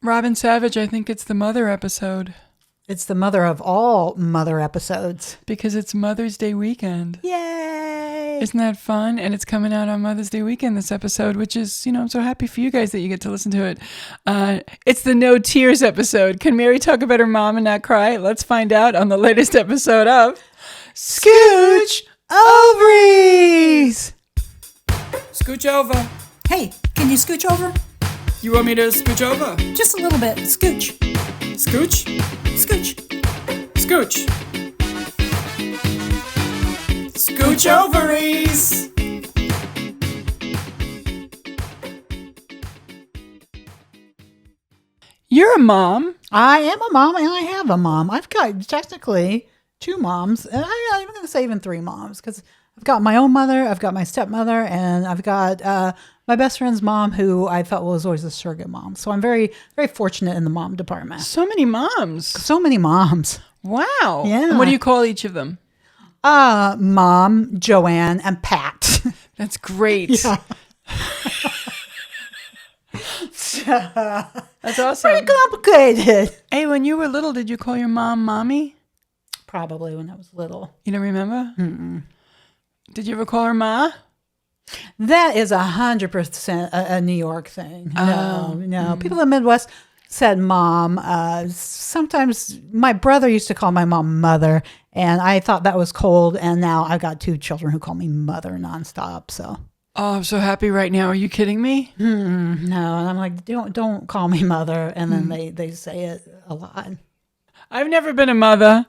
Robin Savage, I think it's the mother episode. It's the mother of all mother episodes. Because it's Mother's Day weekend. Yay! Isn't that fun? And it's coming out on Mother's Day weekend, this episode, which is, I'm so happy for you guys that you get to listen to it. It's the No Tears episode. Can Mary talk about her mom and not cry? Let's find out on the latest episode of Scooch Ovaries! Scooch over. Hey, can you scooch over? You want me to scooch over? Just a little bit. Scooch. Scooch? Scooch. Scooch. Scooch ovaries. You're a mom. I am a mom and I have a mom. I've got technically 2 moms. And I'm going to say even 3 moms because I've got my own mother, I've got my stepmother, and I've got my best friend's mom who I felt was always a surrogate mom. So I'm very, very fortunate in the mom department. So many moms. So many moms. Wow. Yeah. And what do you call each of them? Mom, Joanne, and Pat. That's great. Yeah. That's awesome. Pretty complicated. Hey, when you were little, did you call your mom mommy? Probably when I was little. You don't remember? Mm-mm. Did you ever call her ma? That is 100% a New York thing. No. People in the Midwest said mom. Sometimes my brother used to call my mom mother, and I thought that was cold. And now I've got 2 children who call me mother nonstop. So. Oh, I'm so happy right now. Are you kidding me? No, and I'm like, don't call me mother, and then they say it a lot. I've never been a mother.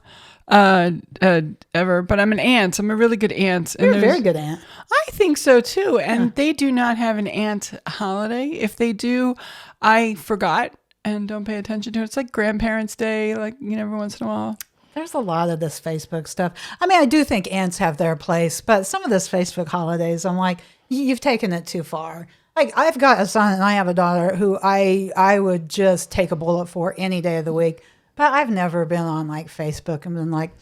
Ever, but I'm an aunt. I'm a really good aunt. You're a very good aunt. I think so too. And they do not have an aunt holiday. If they do, I forgot and don't pay attention to it. It's like Grandparents' Day, like, every once in a while. There's a lot of this Facebook stuff. I mean, I do think aunts have their place, but some of this Facebook holidays, I'm like, you've taken it too far. Like, I've got a son and I have a daughter who I would just take a bullet for any day of the week. But I've never been on like Facebook and been like,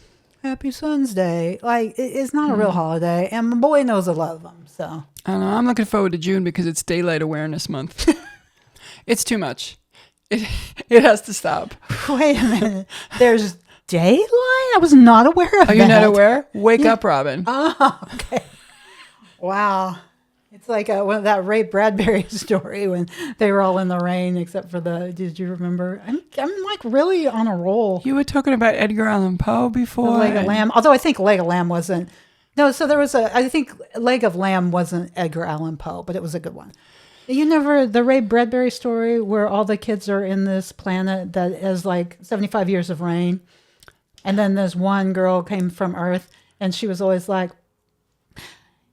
Happy Son's Day. Like, it's not a real holiday. And my boy knows I love him. So I don't know. I'm looking forward to June because it's Daylight Awareness Month. It's too much. It has to stop. Wait a minute. There's daylight? I was not aware of that. Are you not aware? Wake up, Robin. Oh, okay. Wow. It's like that Ray Bradbury story when they were all in the rain, except for did you remember? I'm like really on a roll. You were talking about Edgar Allan Poe before. Leg of Lamb. Although I think Leg of Lamb wasn't. No, so there was I think Leg of Lamb wasn't Edgar Allan Poe, but it was a good one. The Ray Bradbury story where all the kids are in this planet that is like 75 years of rain. And then there's one girl came from Earth and she was always like,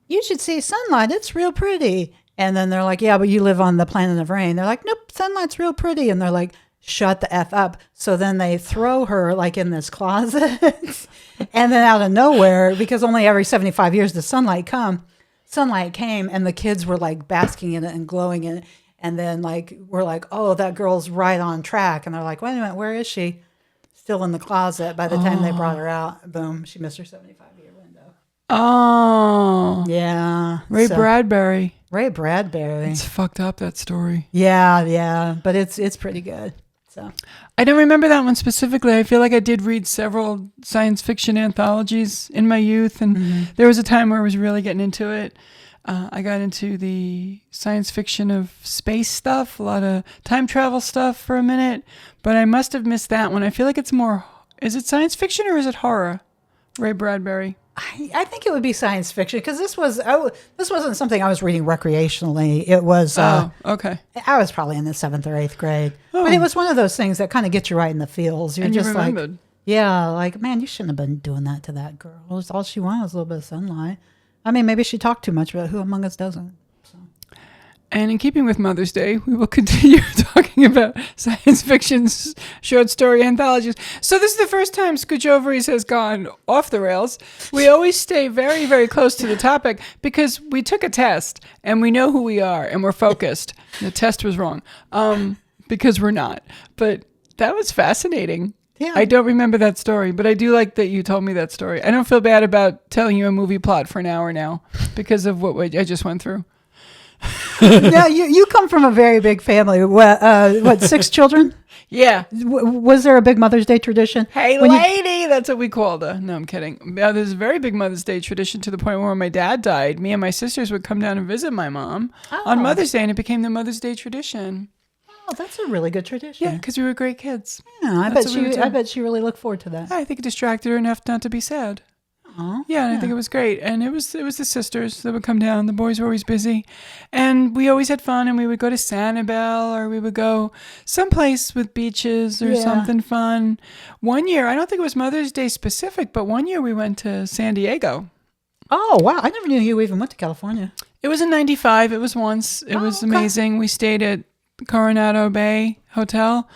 you should see sunlight. It's real pretty. And then they're like, yeah, but you live on the planet of rain. They're like, nope, sunlight's real pretty. And they're like, shut the F up. So then they throw her like in this closet. And then out of nowhere, because only every 75 years does sunlight came and the kids were like basking in it and glowing in it. And then like, we're like, oh, that girl's right on track. And they're like, wait a minute, where is she? Still in the closet. By the time they brought her out, boom, she missed her 75-year window. Oh. Yeah. Ray Bradbury. Ray Bradbury. It's fucked up, that story. Yeah. But it's pretty good. So I don't remember that one specifically. I feel like I did read several science fiction anthologies in my youth. And there was a time where I was really getting into it. I got into the science fiction of space stuff, a lot of time travel stuff for a minute. But I must have missed that one. I feel like it's more... Is it science fiction or is it horror? Ray Bradbury. I think it would be science fiction because this wasn't something I was reading recreationally. It was okay. I was probably in the 7th or 8th grade, but it was one of those things that kind of get you right in the feels. You're and just you remembered. like, yeah, like man, you shouldn't have been doing that to that girl. All she wanted was a little bit of sunlight. I mean, maybe she talked too much, but who among us doesn't? So. And in keeping with Mother's Day, we will continue talking about science fiction short story anthologies. So this is the first time Scooch Ovaries has gone off the rails. We always stay very, very close to the topic because we took a test and we know who we are and we're focused. The test was wrong because we're not. But that was fascinating. Yeah. I don't remember that story, but I do like that you told me that story. I don't feel bad about telling you a movie plot for an hour now because of what I just went through. Now, you come from a very big family. What, 6 children? Yeah. Was there a big Mother's Day tradition? Hey, When you- lady, that's what we called her. No, I'm kidding. There's a very big Mother's Day tradition to the point where when my dad died, me and my sisters would come down and visit my mom on Mother's Day, and it became the Mother's Day tradition. Oh, that's a really good tradition. Yeah, because we were great kids. Yeah, I That's bet what we would do. I bet she really looked forward to that. I think it distracted her enough not to be sad. Aw, Yeah, and I think it was great. And it was the sisters that would come down. The boys were always busy. And we always had fun, and we would go to Sanibel, or we would go someplace with beaches or Yeah. something fun. One year, I don't think it was Mother's Day specific, but one year we went to San Diego. Oh, wow. I never knew you even went to California. It was in 95. It was once. It was okay. amazing. We stayed at Coronado Bay Hotel.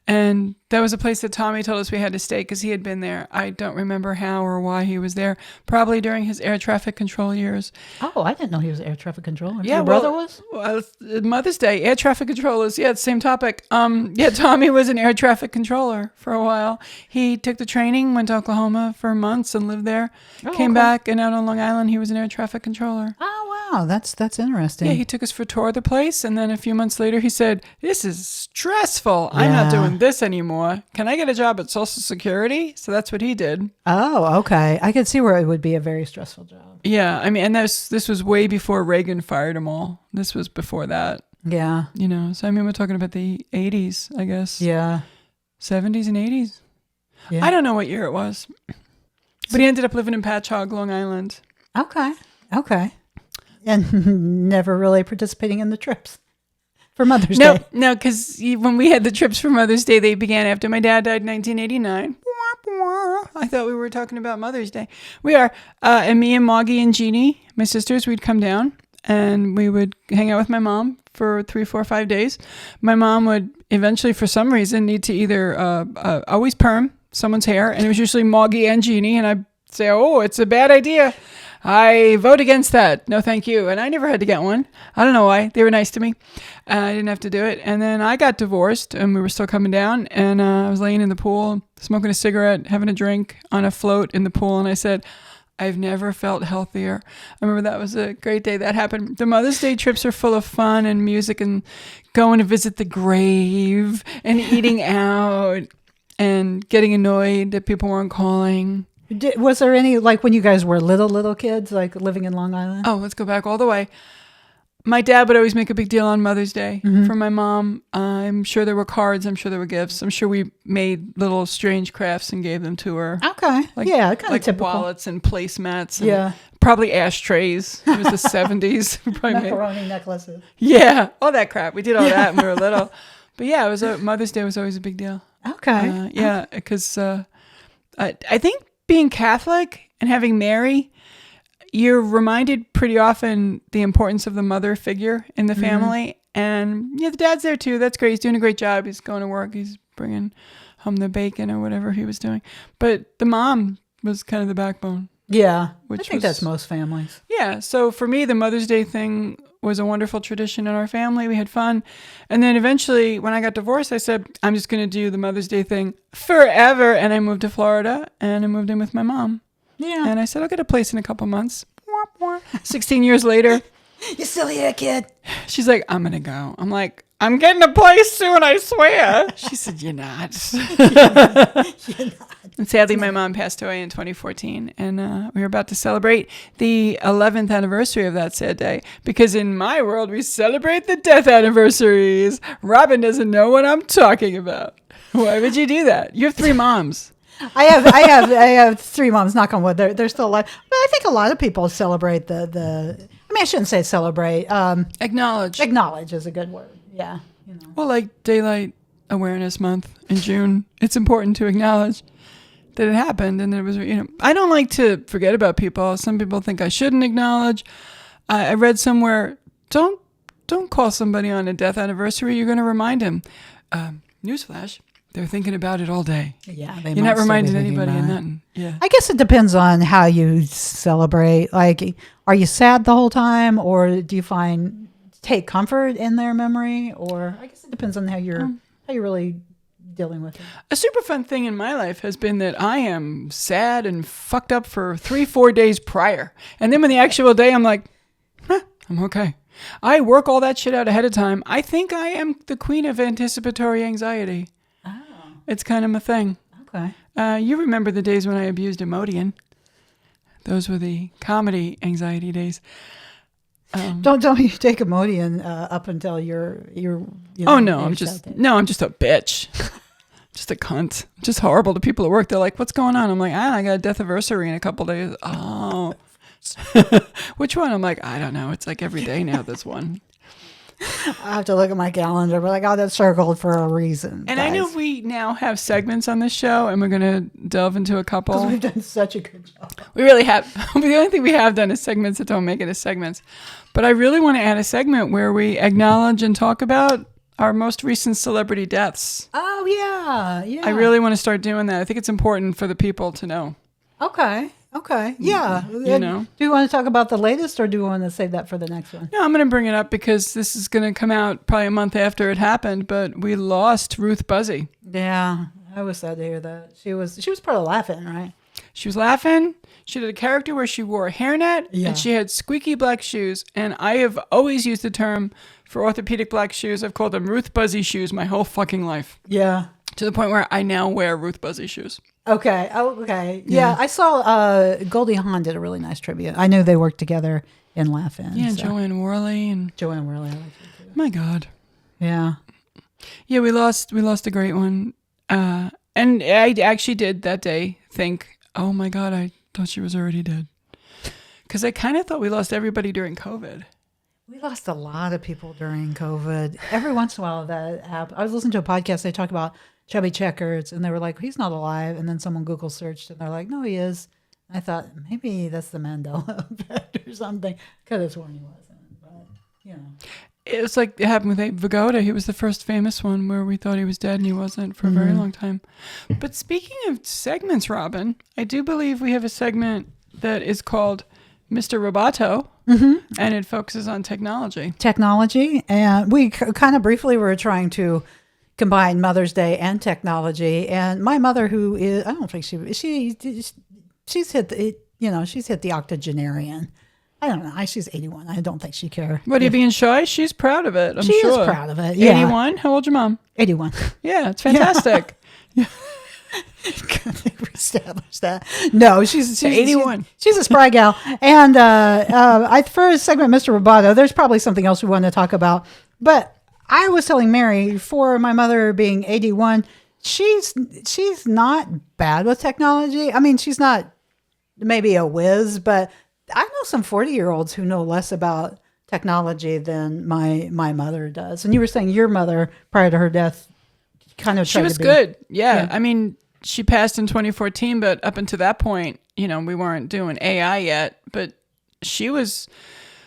And that was a place that Tommy told us we had to stay because he had been there. I don't remember how or why he was there. Probably during his air traffic control years. Oh, I didn't know he was air traffic controller. Yeah, Your brother was? Well, Mother's Day, air traffic controllers. Yeah, it's the same topic. Yeah, Tommy was an air traffic controller for a while. He took the training, went to Oklahoma for months and lived there. Came okay. back, and out on Long Island, he was an air traffic controller. Oh, wow. That's interesting. Yeah, he took us for a tour of the place, and then a few months later, he said, "This is stressful. I'm not Yeah. doing this anymore. Can I get a job at Social Security?" So that's what he did. Oh, okay. I could see where it would be a very stressful job. Yeah, I mean, and this was way before Reagan fired them all. This was before that, Yeah. you know. So I mean, we're talking about the 80s, I guess. Yeah. 70s and 80s. Yeah. I don't know what year it was, but he ended up living in Patchogue, Long Island. Okay. Okay. And never really participating in the trips for Mother's No, Day. no, because when we had the trips for Mother's Day, they began after my dad died in 1989. I thought we were talking about Mother's Day. We are. And me and Moggy and Jeannie, my sisters, we'd come down and we would hang out with my mom for 3, 4, 5 days. My mom would eventually, for some reason, need to either always perm someone's hair, and it was usually Moggy and Jeannie, and I'd say, "Oh, it's a bad idea. I vote against that. No, thank you." And I never had to get one. I don't know why. They were nice to me. I didn't have to do it. And then I got divorced, and we were still coming down, and I was laying in the pool, smoking a cigarette, having a drink on a float in the pool, and I said, "I've never felt healthier." I remember that was a great day that happened. The Mother's Day trips are full of fun and music and going to visit the grave and eating out and getting annoyed that people weren't calling. Was there any, like when you guys were little kids, like living in Long Island? Oh, let's go back all the way. My dad would always make a big deal on Mother's Day for my mom. I'm sure there were cards. I'm sure there were gifts. I'm sure we made little strange crafts and gave them to her. Okay. Yeah, kind of Like typical. wallets and placemats. And Yeah. probably ashtrays. It was the 70s. We probably made- Macaroni necklaces. yeah, all that crap. We did all that when we were little. But yeah, it was Mother's Day was always a big deal. Okay. Yeah, because I think being Catholic and having Mary, you're reminded pretty often the importance of the mother figure in the family. And yeah, the dad's there too. That's great. He's doing a great job. He's going to work. He's bringing home the bacon or whatever he was doing. But the mom was kind of the backbone. Yeah. Which I think was- that's most families. Yeah. So for me, the Mother's Day thing was a wonderful tradition in our family. We had fun. And then eventually, when I got divorced, I said, I'm just going to do the Mother's Day thing forever. And I moved to Florida and I moved in with my mom. Yeah. And I said, I'll get a place in a couple months. 16 years later, You still here, kid? she's like, I'm going to go. I'm like, I'm getting a place soon, I swear. She said, You're not. And sadly, my mom passed away in 2014. And we were about to celebrate the 11th anniversary of that sad day. Because in my world, we celebrate the death anniversaries. Robin doesn't know what I'm talking about. Why would you do that? You have 3 moms. I have 3 moms. Knock on wood. They're still alive. But I think a lot of people celebrate the. I mean, I shouldn't say celebrate. Acknowledge. Acknowledge is a good word. Yeah. You know. Well, like Daylight Awareness Month in June, it's important to acknowledge that it happened and it was, I don't like to forget about people. Some people think I shouldn't acknowledge. I read somewhere, don't call somebody on a death anniversary. You're going to remind him. Newsflash, they're thinking about it all day. Yeah. You're not reminding anybody of nothing. Yeah. I guess it depends on how you celebrate. Like, are you sad the whole time, or do you take comfort in their memory? Or I guess it depends on how you're really dealing with it. A super fun thing in my life has been that I am sad and fucked up for 3-4 days prior. And then when the actual day, I'm like, I'm okay. I work all that shit out ahead of time. I think I am the queen of anticipatory anxiety. Oh, It's kind of my thing. okay. You remember the days when I abused Imodium. Those were the comedy anxiety days. Don't you take Imodium up until you're Oh no, you're I'm just shouting. no, I'm just a bitch. Just a cunt. Just horrible to people at work. They're like, "What's going on?" I'm like, I got a death anniversary in a couple days." Oh. Which one? I'm like, I don't know. It's like every day now, this one. I have to look at my calendar, but I got it circled for a reason. And I know guys. we now have segments on this show, and we're going to delve into a 'Cause couple. we've done such a good job. We really have. The only thing we have done is segments that don't make it as segments. But I really want to add a segment where we acknowledge and talk about our most recent celebrity deaths. Oh yeah. I really want to start doing that. I think it's important for the people to know. Okay. Yeah. You know. Do you want to talk about the latest, or do you want to save that for the next one? No, I'm going to bring it up because this is going to come out probably a month after it happened. But we lost Ruth Buzzy. Yeah, I was sad to hear that. She was part of Laughing, right? She was laughing. She did a character where she wore a hairnet Yeah. and she had squeaky black shoes. And I have always used the term for orthopedic black shoes. I've called them Ruth Buzzy shoes my whole fucking life. Yeah. To the point where I now wear Ruth Buzzy shoes. Okay. Oh, okay. Yeah, I saw Goldie Hawn did a really nice tribute. I knew they worked together in Laughing. Yeah, so. Joanne Worley and Joanne Worley. I like her too. my God. Yeah. Yeah, we lost a great one. And I actually did that day think, oh my God, I thought she was already dead. Because I kind of thought we lost everybody during COVID. We lost a lot of people during COVID. Every once in a while that happens. I was listening to a podcast. They talked about Chubby Checkers, and they were like, he's not alive. And then someone Google searched, and they're like, no, he is. I thought, maybe that's the Mandela effect or something. Could have sworn he wasn't. But, you know. It was like it happened with Abe Vigoda. He was the first famous one where we thought he was dead and he wasn't for a very long time. But speaking of segments, Robin, I do believe we have a segment that is called Mr. Roboto, and it focuses on technology. Technology. And we kind of briefly were trying to combine Mother's Day and technology. And my mother, who is, I don't think she's hit the, she's hit the octogenarian. I don't know. She's 81. I don't think she cares. What are you being shy? She's proud of it. I'm She sure. is proud of it. Yeah. 81? How old's your mom? 81. Yeah, it's fantastic. We established that. No, she's 81. She's a spry gal. And for a segment, Mr. Roboto, there's probably something else we want to talk about. But I was telling Mary, for my mother being 81, she's not bad with technology. I mean, she's not maybe a whiz, but I know some 40-year-olds who know less about technology than my mother does. And you were saying your mother, prior to her death, kind of She tried was to be good. Yeah. I mean, she passed in 2014, but up until that point, we weren't doing AI yet. But she was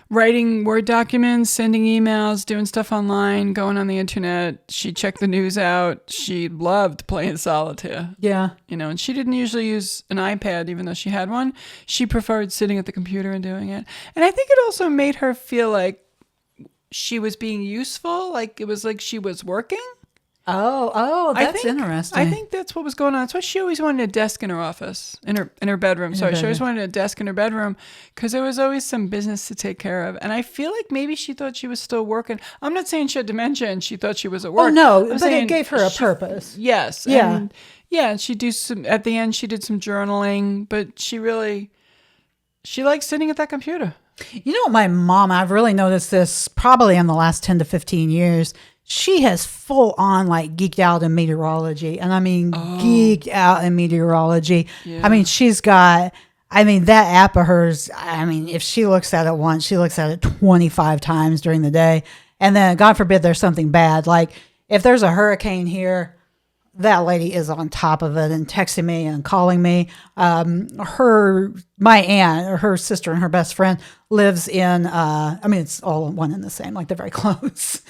writing Word documents, sending emails, doing stuff online, going on the internet. She checked the news out. She loved playing solitaire. Yeah. And she didn't usually use an iPad, even though she had one. She preferred sitting at the computer and doing it. And I think it also made her feel like she was being useful. Like it was like she was working. Oh, I that's think- interesting. I think that's what was going on. That's why she always wanted a desk in her office, in her bedroom. Sorry, she always wanted a desk in her bedroom because there was always some business to take care of. And I feel like maybe she thought she was still working. I'm not saying she had dementia and she thought she was at work. Oh no, I'm but saying it gave her a she- purpose. Yes. Yeah. And yeah, she do some at the end. She did some journaling, but she likes sitting at that computer. You know what, my mom, I've really noticed this probably in the last 10 to 15 years. She has full on like geeked out in meteorology. And I mean, geeked out in meteorology. Yeah. I mean, that app of hers, I mean, if she looks at it once, she looks at it 25 times during the day. And then God forbid there's something bad. Like if there's a hurricane here, that lady is on top of it and texting me and calling me. My aunt or her sister and her best friend lives in, it's all one and the same, like they're very close.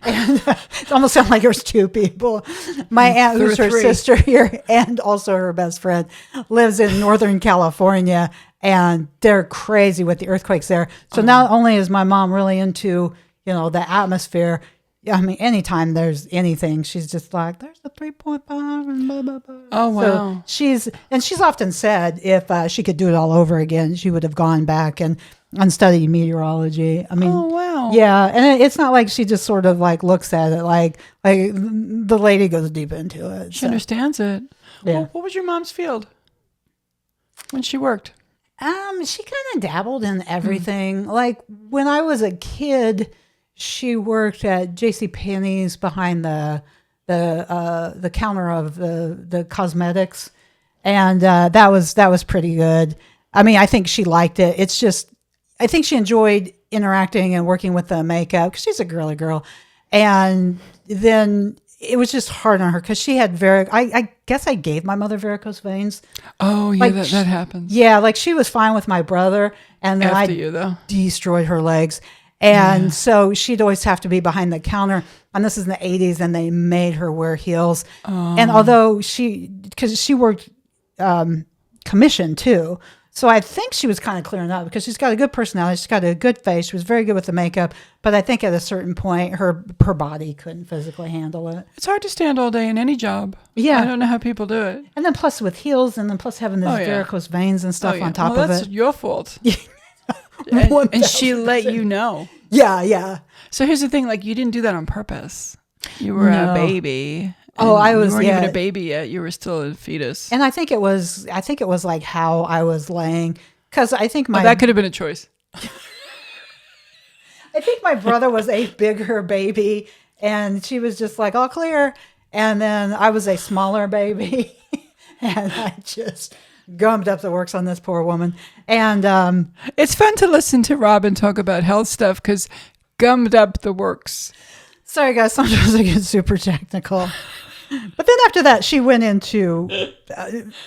And it almost sounds like there's two people. My aunt, who's her Three. sister here and also her best friend, lives in Northern California, and they're crazy with the earthquakes there. So not only is my mom really into, the atmosphere, I mean, anytime there's anything, she's just like, there's a 3.5 and blah, blah, blah. Oh, wow. So she's often said if she could do it all over again, she would have gone back and and studied meteorology. I mean, Oh, wow. yeah, and it's not like she just sort of like looks at it like the lady goes deep into it. She so, understands it. Yeah. Well, what was your mom's field when she worked? She kind of dabbled in everything. Like when I was a kid, she worked at J.C. Penney's behind the counter of the cosmetics, and that was pretty good. I mean, I think she liked it. It's just, I think she enjoyed interacting and working with the makeup because she's a girly girl, and then it was just hard on her because she had I guess I gave my mother varicose veins. Oh, yeah, Like, that happens. Yeah, like she was fine with my brother, and then After I you, though. destroyed her legs. And so she'd always have to be behind the counter. And this is in the 80s, and they made her wear heels. And although because she worked commission too. So I think she was kind of clearing up because she's got a good personality. She's got a good face. She was very good with the makeup. But I think at a certain point, her body couldn't physically handle it. It's hard to stand all day in any job. Yeah. I don't know how people do it. And then plus with heels, and then plus having these Oh, yeah. varicose veins and stuff Oh, yeah. on top well, of that's it. your fault. And she let 1000%. you know. Yeah. So here's the thing, like, you didn't do that on purpose. You were a No. baby. Oh, and I was, You weren't yeah. even a baby yet. You were still a fetus. And I think it was like how I was laying. Because I think That could have been a choice. I think my brother was a bigger baby, and she was just like, all clear. And then I was a smaller baby, and I just gummed up the works on this poor woman. And It's fun to listen to Robin talk about health stuff because gummed up the works. sorry, guys, sometimes I get super technical. But then after that, she went into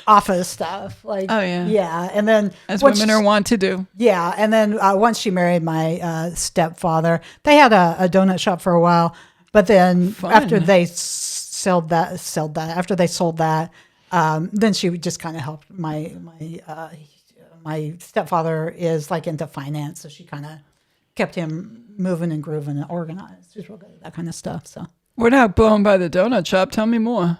office stuff. Like, Oh, yeah. Yeah. And then As once women are wont to do. Yeah, and then once she married my stepfather, they had a donut shop for a while. But then Fun. after they sold that, then she just kind of helped my stepfather is like into finance, so she kind of kept him moving and grooving and organized. She's real good at that kind of stuff. So. We're not blown by the donut shop. Tell me more.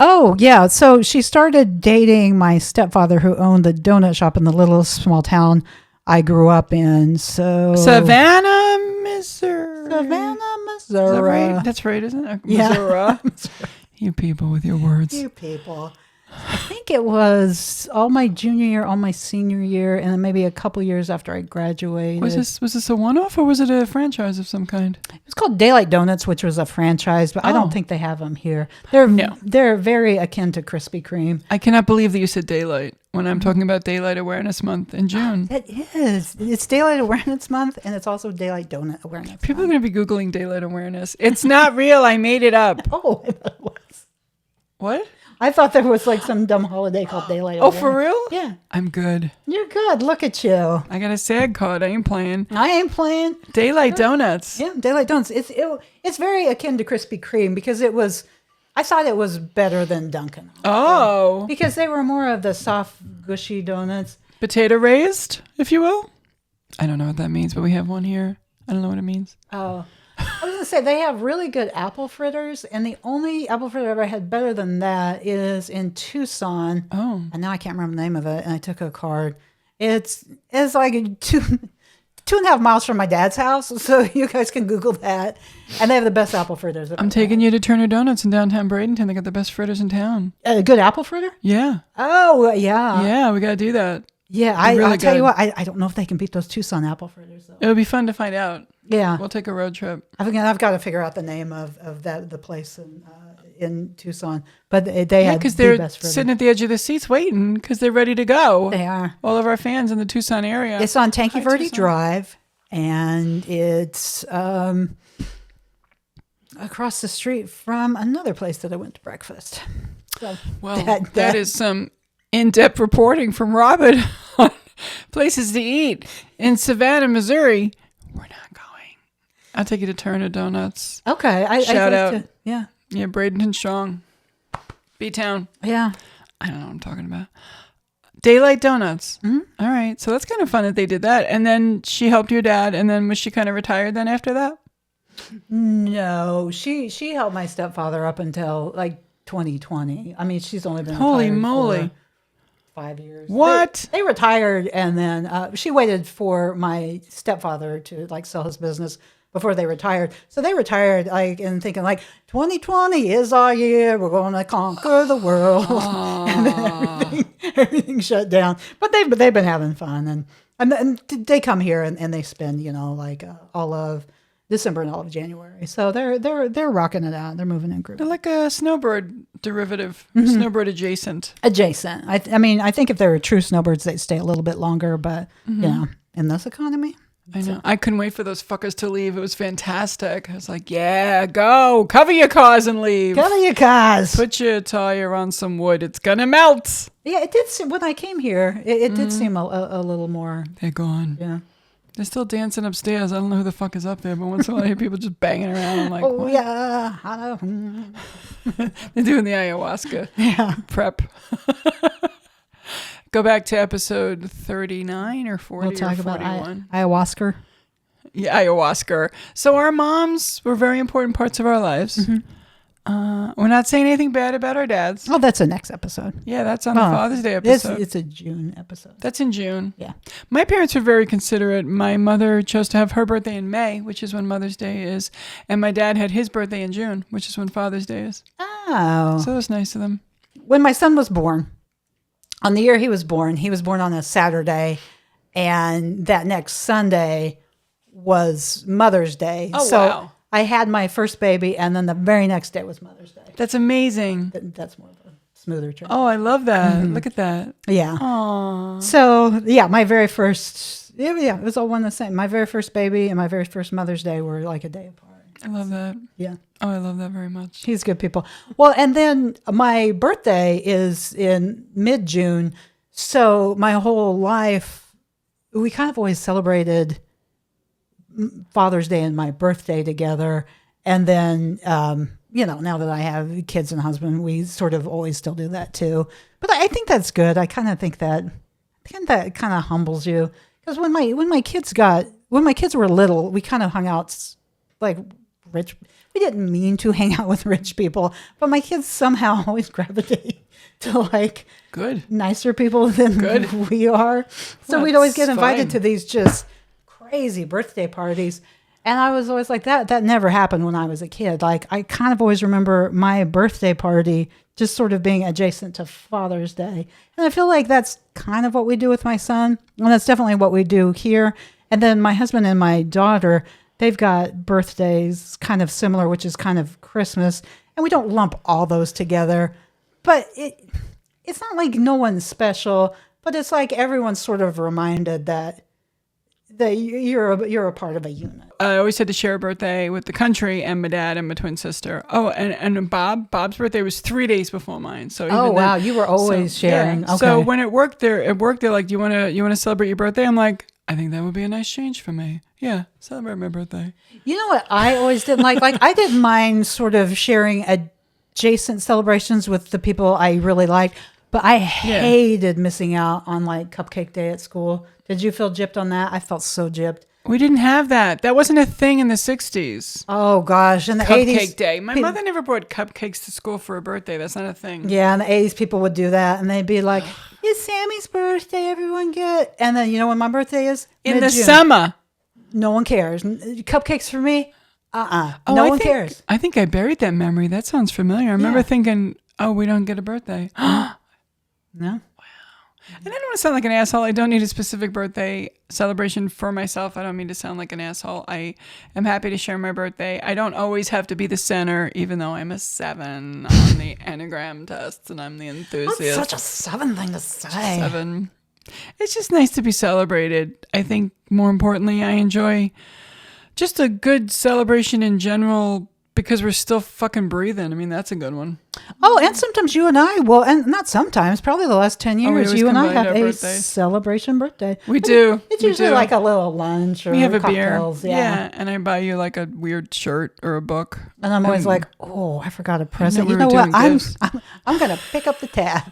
Oh, yeah. So she started dating my stepfather who owned the donut shop in the little small town I grew up in. So Savannah, Missouri. Savannah, Is that Missouri. right? That's right, isn't it? Yeah. Missouri. You people with your words. You people. I think it was all my junior year, all my senior year, and then maybe a couple years after I graduated. Was this a one-off or was it a franchise of some kind? It was called Daylight Donuts, which was a franchise, but I Oh. don't think they have them here. No. They're very akin to Krispy Kreme. I cannot believe that you said daylight when I'm talking about Daylight Awareness Month in June. It is. It's Daylight Awareness Month, and it's also Daylight Donut Awareness People are Month. going to be Googling daylight awareness. It's not real. I made it up. Oh, I thought it was. What? I thought there was like some dumb holiday called Daylight Oh, Awareness. for real? Yeah. I'm good. You're good. Look at you. I got a SAG card. I ain't playing. I ain't playing. Daylight Donuts. Yeah, Daylight Donuts. It's very akin to Krispy Kreme because I thought it was better than Dunkin'. Oh. Because they were more of the soft, gushy donuts. Potato raised, if you will. I don't know what that means, but we have one here. I don't know what it means. Oh, I was gonna say they have really good apple fritters, and the only apple fritter I ever had better than that is in Tucson. Oh. And now I can't remember the name of it, and I took a card. It's like 2.5 miles from my dad's house, so you guys can Google that. And they have the best apple fritters. I'm taking you to Turner Donuts in downtown Bradenton. They got the best fritters in town. A good apple fritter? Yeah. Oh, yeah. Yeah, we got to do that. Yeah, They're really I tell you good. what, I don't know if they can beat those Tucson apple fritters, though. It would be fun to find out. Yeah. We'll take a road trip. I've got to figure out the name of the place in Tucson. But they Yeah, had because the they're best fritter. sitting at the edge of the seats waiting because they're ready to go. They are. All of our fans in the Tucson area. It's on Tanky Hi, Verde Tucson. Drive, and it's across the street from another place that I went to breakfast. So Well, that- that is some in-depth reporting from Robin on places to eat in Savannah, Missouri. We're not going. I'll take you to Turner Donuts. okay. Shout out. Yeah. Yeah, Bradenton Strong. B-Town. Yeah. I don't know what I'm talking about. Daylight Donuts. Mm-hmm. All right. So that's kind of fun that they did that. And then she helped your dad. And then was she kind of retired then after that? No, she helped my stepfather up until like 2020. I mean, she's only been Holy retired moly. for 5 years. What? They retired, and then she waited for my stepfather to like sell his business before they retired. So they retired like and thinking like 2020 is our year. We're going to conquer the world, and then everything shut down. But they've been having fun, and then they come here and they spend like all of December and all of January. So they're rocking it out. They're moving in groups. They're like a snowbird derivative, snowbird adjacent. Adjacent. I mean, I think if they were true snowbirds, they'd stay a little bit longer. But in this economy, I know. I couldn't wait for those fuckers to leave. It was fantastic. I was like, yeah, go. Cover your cars and leave. cover your cars. Put your tire on some wood. It's going to melt. Yeah, it did seem, when I came here, it did seem a little more, They're gone. yeah. They're still dancing upstairs. I don't know who the fuck is up there, but once in a while I hear people just banging around. I'm like, Oh, what? yeah. I know. They're doing the ayahuasca Yeah. prep. Go back to episode 39 or 40 We'll talk or about 41. ayahuasca. Yeah, ayahuasca. So our moms were very important parts of our lives. We're not saying anything bad about our dads. Oh, that's the next episode. Yeah, that's on the Oh, Father's Day episode. It's a June episode. That's in June. Yeah. My parents were very considerate. My mother chose to have her birthday in May, which is when Mother's Day is. And my dad had his birthday in June, which is when Father's Day is. Oh. So it was nice of them. When my son was born, on the year he was born on a Saturday, and that next Sunday was Mother's Day. Oh, so wow. I had my first baby, and then the very next day was Mother's Day. That's amazing. That's more of a smoother trip. Oh, I love that. Look at that. Yeah. Aww. So yeah, my very first, yeah, it was all one the same. My very first baby and my very first Mother's Day were like a day apart. I love that. Yeah. Oh, I love that very much. He's good people. Well, and then my birthday is in mid-June. So my whole life, we kind of always celebrated Father's Day and my birthday together. And then, now that I have kids and a husband, we sort of always still do that too. But I think that's good. I kind of think that kind of humbles you. Because when my kids were little, we kind of hung out like rich. We didn't mean to hang out with rich people, but my kids somehow always gravitate to like Good. nicer people than we are. So we'd always get That's invited fine. to these just crazy birthday parties. And I was always like, that never happened when I was a kid. Like, I kind of always remember my birthday party just sort of being adjacent to Father's Day. And I feel like that's kind of what we do with my son. And that's definitely what we do here. And then my husband and my daughter, they've got birthdays kind of similar, which is kind of Christmas. And we don't lump all those together. But it's not like no one's special, but it's like everyone's sort of reminded that you're a part of a unit. I always had to share a birthday with the country and my dad and my twin sister. Oh, and Bob's birthday was 3 days before mine. So Oh even wow, then- you were always sharing. Yeah. Okay. So when it worked, they're like, do you want to celebrate your birthday? I'm like, I think that would be a nice change for me. Yeah, celebrate my birthday. You know what I always didn't like? Like I didn't mind sort of sharing adjacent celebrations with the people I really liked, but I hated missing out on like Cupcake Day at school. Did you feel gypped on that? I felt so gypped. We didn't have that. That wasn't a thing in the 60s. Oh gosh, in the Cupcake 80s. Day. My mother never brought cupcakes to school for a birthday. That's not a thing. Yeah, in the 80s people would do that and they'd be like, it's Sammy's birthday, everyone get. And then you know when my birthday is? In the Mid-June. summer. No one cares. Cupcakes for me? Oh, No I one think- cares. I think I buried that memory. That sounds familiar. I remember Yeah. thinking, oh, we don't get a birthday. No? And I don't want to sound like an asshole. I don't need a specific birthday celebration for myself. I don't mean to sound like an asshole. I am happy to share my birthday. I don't always have to be the center, even though I'm a 7 on the Enneagram tests and I'm the enthusiast. That's such a 7 thing to say. 7. It's just nice to be celebrated. I think more importantly, I enjoy just a good celebration in general because we're still fucking breathing. I mean, that's a good one. Oh, and sometimes you and I will, and not sometimes, probably the last 10 we years, always you and I combined have our a birthdays. celebration birthday. We do. It's We usually do. like a little lunch or We have a cocktails. beer. Yeah. And I buy you like a weird shirt or a book. And I'm always like, oh, I forgot a present. we You were know what? doing I'm gifts. going to pick up the tab.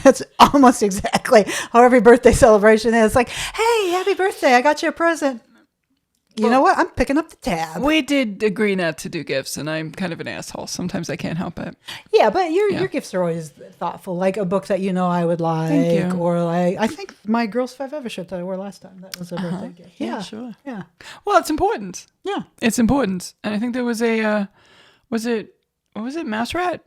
That's almost exactly how every birthday celebration is. Like, hey, happy birthday. I got you a present. You know what? I'm picking up the tab. We did agree not to do gifts, and I'm kind of an asshole. Sometimes I can't help it. Yeah, but your gifts are always thoughtful, like a book that you know I would like, Thank you. or like I think my Girls Five Ever shirt that I wore last time, that was a birthday gift. Yeah, sure. Yeah, Well, it's important. yeah. It's important. And I think there was a, what was it, Mouse Rat?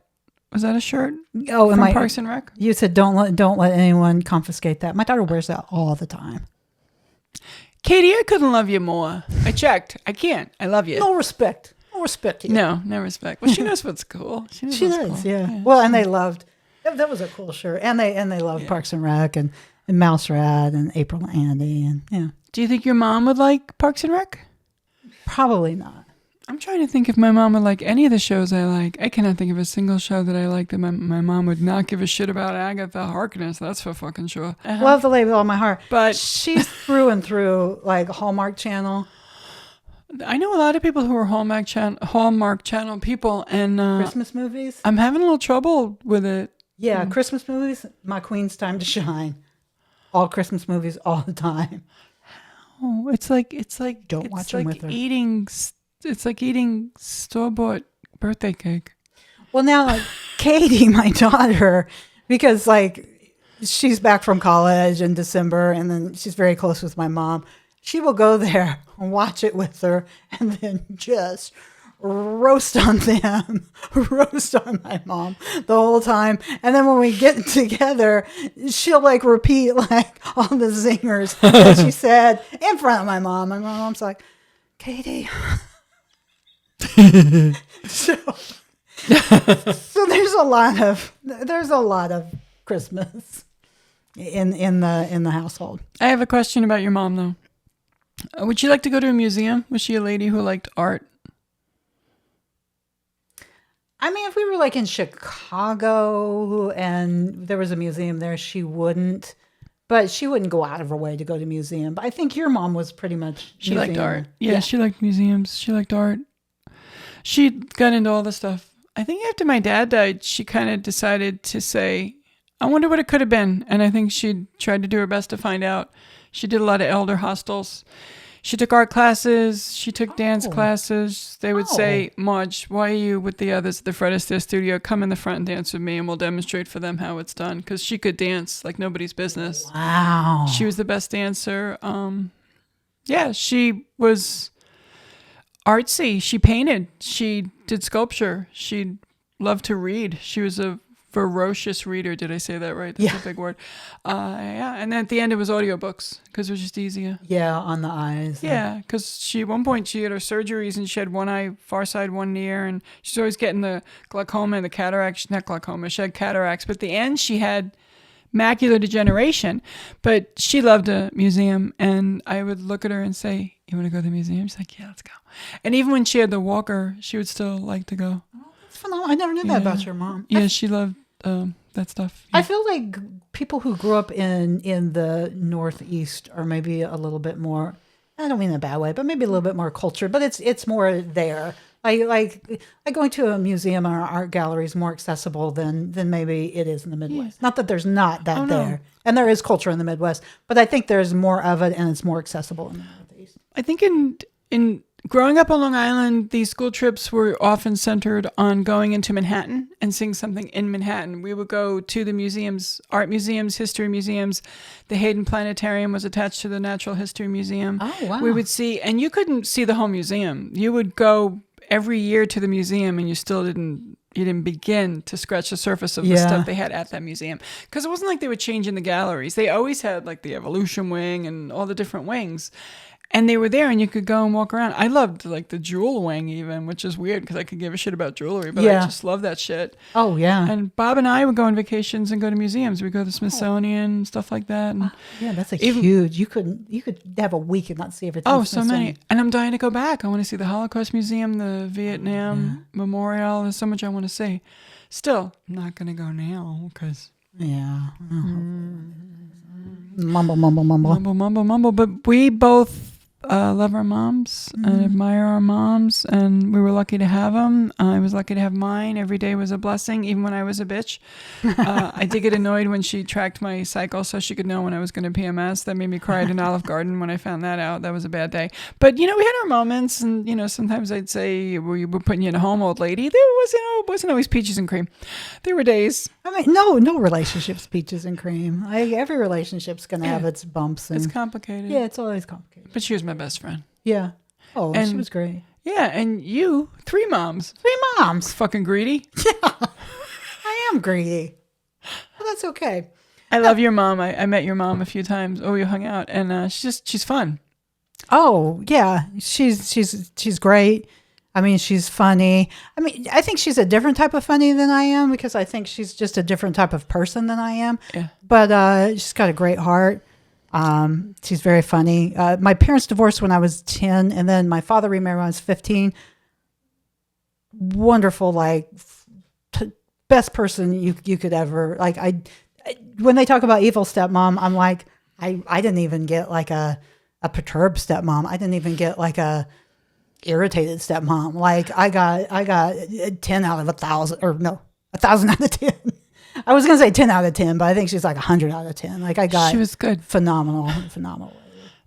Was that a shirt Oh, from and Parks and Rec? you said don't let anyone confiscate that. My daughter wears that all the time. Katie, I couldn't love you more. I checked. I can't. I love you. No respect to you. No respect. Well, she knows what's cool. Knows She what's does, cool. yeah. Well, and they loved that was a cool shirt, and they loved Parks and Rec and Mouse Rat and April and Andy, and yeah, Do you think your mom would like Parks and Rec? probably not. I'm trying to think if my mom would like any of the shows I like. I cannot think of a single show that I like that my mom would not give a shit about Agatha Harkness. That's for fucking sure. Love the label on my heart, But- she's through and through like Hallmark Channel, I know a lot of people who are Hallmark Channel people, and Christmas movies. I'm having a little trouble with it. Yeah, Christmas movies. My queen's time to shine. All Christmas movies, all the time. Oh, it's like Don't it's watch 'em like with her. It's like eating store-bought birthday cake. Well, now Katie, my daughter, because like she's back from college in December, and then she's very close with my mom. She will go there and watch it with her, and then just roast on them, roast on my mom the whole time. And then when we get together, she'll like repeat like all the zingers that she said in front of my mom. And my mom's like, Katie. so there's a lot of Christmas in the household. I have a question about your mom, though. Would you like to go to a museum? Was she a lady who liked art? I mean, if we were like in Chicago and there was a museum there, she wouldn't. But she wouldn't go out of her way to go to museum. But I think your mom was pretty much She liked museum. art. Yeah, she liked museums. She liked art. She got into all the stuff. I think after my dad died, she kind of decided to say, I wonder what it could have been. And I think she tried to do her best to find out. She did a lot of elder hostels. She took art classes. She took dance classes. They would say, Marge, why are you with the others at the Fred Astaire studio? Come in the front and dance with me, and we'll demonstrate for them how it's done. Because she could dance like nobody's business. Wow. She was the best dancer. Yeah, she was artsy. She painted. She did sculpture. She loved to read. She was a ferocious reader. Did I say that right? That's a big word. Yeah, and then at the end it was audiobooks because it was just easier. Yeah, on the eyes. Yeah, because at one point she had her surgeries and she had one eye, far side, one near, and she's always getting the glaucoma and the cataracts. Not glaucoma, she had cataracts. But at the end she had macular degeneration. But she loved a museum, and I would look at her and say, "You want to go to the museum?" She's like, "Yeah, let's go." And even when she had the walker, she would still like to go. That's phenomenal. I never knew that about your mom. Yeah, she loved that stuff. I feel like people who grew up in the Northeast are maybe a little bit more, I don't mean in a bad way, but maybe a little bit more cultured, but it's more there. Like going to a museum or art gallery is more accessible than maybe it is in the Midwest. Not that there's not that there. And there is culture in the Midwest, but I think there's more of it and it's more accessible in the Northeast. I think in growing up on Long Island, these school trips were often centered on going into Manhattan and seeing something in Manhattan. We would go to the museums, art museums, history museums. The Hayden Planetarium was attached to the Natural History Museum. Oh, wow. We would see, and you couldn't see the whole museum. You would go every year to the museum and you still didn't begin to scratch the surface of the stuff they had at that museum. Because it wasn't like they were changing the galleries. They always had like the evolution wing and all the different wings. And they were there and you could go and walk around. I loved like the jewel wing even, which is weird because I could give a shit about jewelry, but I just love that shit. Oh, yeah. And Bob and I would go on vacations and go to museums. We'd go to the Smithsonian, stuff like that. And Yeah, that's huge. You could have a week and not see everything. oh, so many. And I'm dying to go back. I want to see the Holocaust Museum, the Vietnam Memorial. There's so much I want to see. Still, I'm not going to go now because... Yeah. Mumble, mumble, mumble. Mumble. But we both love our moms and admire our moms, and we were lucky to have them. I was lucky to have mine. Every day was a blessing, even when I was a bitch. I did get annoyed when she tracked my cycle so she could know when I was going to PMS. That made me cry at an Olive Garden when I found that out. That was a bad day. But, we had our moments, and, sometimes I'd say, we were putting you in a home, old lady. There wasn't always peaches and cream. There were days. I mean, no relationship's peaches and cream. Every relationship's going to have its bumps. And, It's complicated. yeah, it's always complicated. But she was my best friend. Yeah. Oh, she And- was great. Yeah, and you, 3 moms. 3 moms. Fucking greedy. I am greedy. Well, that's okay. I love your mom. I met your mom a few times. Oh, we hung out, and she's fun. Oh, yeah. She's great. I mean, she's funny. I mean, I think she's a different type of funny than I am because I think she's just a different type of person than I am. Yeah. But she's got a great heart. She's very funny. My parents divorced when I was 10, and then my father remarried when I was 15. Wonderful, best person you could ever like. When they talk about evil stepmom, I'm like, I didn't even get like a perturbed stepmom. I didn't even get like a irritated stepmom. Like I got 10 out of 1,000, or no, 1,000 out of 10. I was gonna say 10 out of 10, but I think she's like 100 out of 10. Like I got She was good. phenomenal.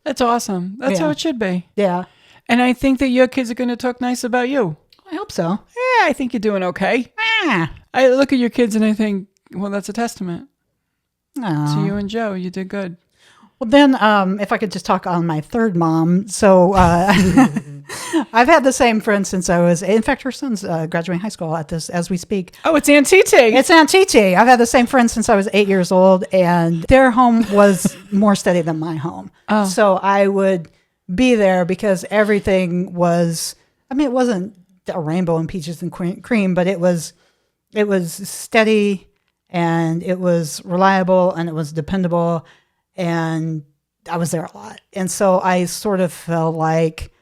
That's awesome. That's Yeah. how it should be. Yeah, And I think that your kids are going to talk nice about you. I hope so. Yeah, I think you're doing okay. I look at your kids and I think, well, that's a testament to you and Joe. You did good. Well, then, if I could just talk on my third mom. So I've had the same friend since I was, in fact, her son's graduating high school as we speak. Oh, it's Aunt Titi. It's Aunt Titi. I've had the same friend since I was 8 years old, and their home was more steady than my home. Oh. So I would be there because everything was, I mean, it wasn't a rainbow and peaches and cream, but it was steady, and it was reliable, and it was dependable, and I was there a lot. And so I sort of felt like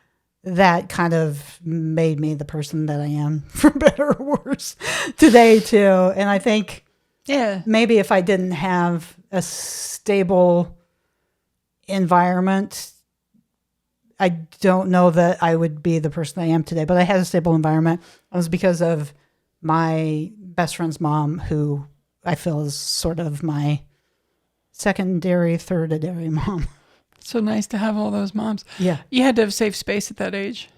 that kind of made me the person that I am, for better or worse, today too. And I think Yeah. maybe if I didn't have a stable environment, I don't know that I would be the person I am today. But I had a stable environment. It was because of my best friend's mom, who I feel is sort of my secondary, thirdary mom. So nice to have all those moms. Yeah. You had to have safe space at that age.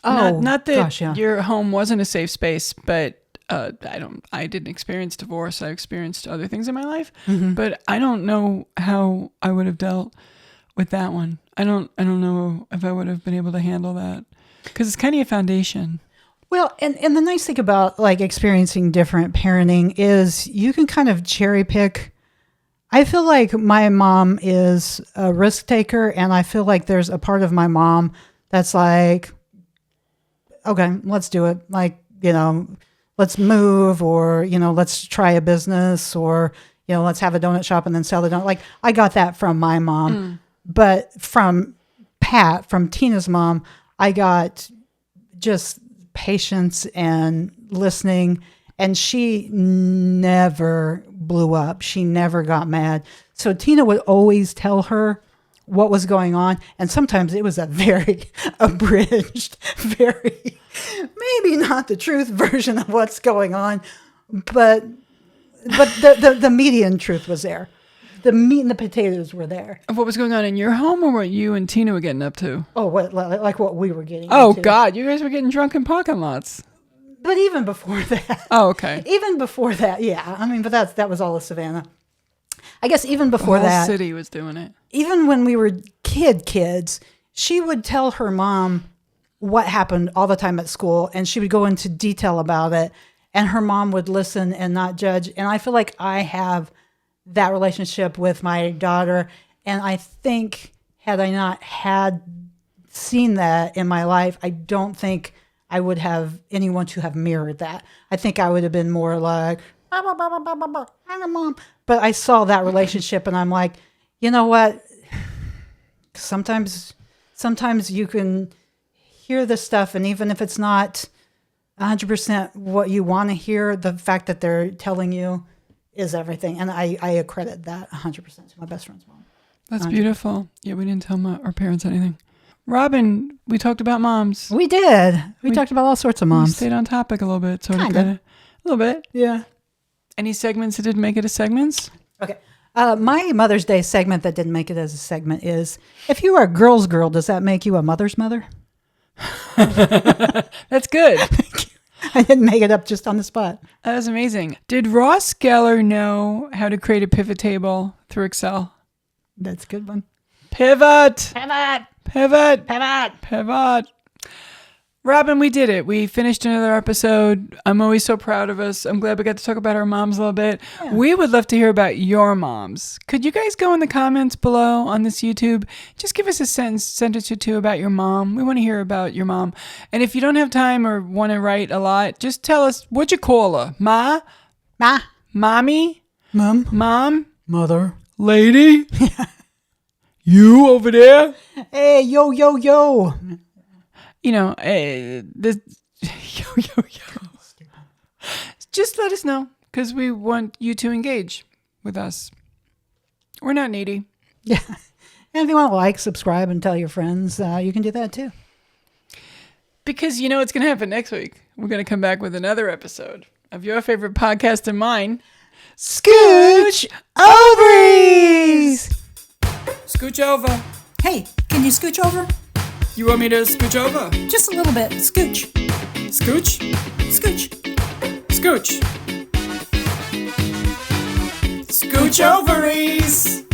Oh, not that gosh, yeah. your home wasn't a safe space, but I didn't experience divorce. I experienced other things in my life, but I don't know how I would have dealt with that one. I don't know if I would have been able to handle that, because it's kind of a foundation. Well, and the nice thing about like experiencing different parenting is you can kind of cherry pick. I feel like my mom is a risk taker, and I feel like there's a part of my mom that's like, okay, let's do it. Like, let's move, or, let's try a business, or, let's have a donut shop and then sell the donut. Like, I got that from my mom. But from Tina's mom, I got just patience and listening. And she never blew up. She never got mad. So Tina would always tell her what was going on. And sometimes it was a very abridged, very, maybe not the truth version of what's going on, but the median truth was there. The meat and the potatoes were there. What was going on in your home, or what you and Tina were getting up to? Oh, like what we were getting Oh, into. God, you guys were getting drunk in parking lots. But even before that. Oh, okay. Even before that, yeah. I mean, but that was all of Savannah. I guess even before The whole that, city was doing it. even when we were kids, she would tell her mom what happened all the time at school, and she would go into detail about it, and her mom would listen and not judge. And I feel like I have that relationship with my daughter, and I think had I not seen that in my life, I don't think I would have anyone to have mirrored that. I think I would have been more like, I'm a mom. But I saw that relationship, and I'm like, you know what? Sometimes you can hear this stuff, and even if it's not 100% what you want to hear, the fact that they're telling you is everything. And I accredit that 100% to my best friend's mom. That's beautiful. Yeah, we didn't tell our parents anything. Robin, we talked about moms. We did. We talked about all sorts of We moms. stayed on topic a little bit, sort of. Kinda. A little bit. Yeah. Any segments that didn't make it as segments? Okay. My Mother's Day segment that didn't make it as a segment is, if you are a girl's girl, does that make you a mother's mother? That's good. I didn't make it up just on the spot. That was amazing. Did Ross Geller know how to create a pivot table through Excel? That's a good one. Pivot! Pivot! Pivot! Pivot! Pivot! Robin, we did it. We finished another episode. I'm always so proud of us. I'm glad we got to talk about our moms a little bit. Yeah. We would love to hear about your moms. Could you guys go in the comments below on this YouTube? Just give us a sentence or two about your mom. We want to hear about your mom. And if you don't have time or want to write a lot, just tell us, what'd you call her? Ma? Ma? Mommy? Mom? Mom? Mother? Lady? You over there? Hey, yo, yo, yo. You know, this yo. Just let us know, because we want you to engage with us. We're not needy. Yeah. And if you want to like, subscribe, and tell your friends, you can do that too. Because you know what's going to happen next week. We're going to come back with another episode of your favorite podcast and mine, Scooch Ovaries! Scooch over. Hey, can you scooch over? You want me to scooch over? Just a little bit. Scooch. Scooch? Scooch. Scooch. Scooch Ovaries!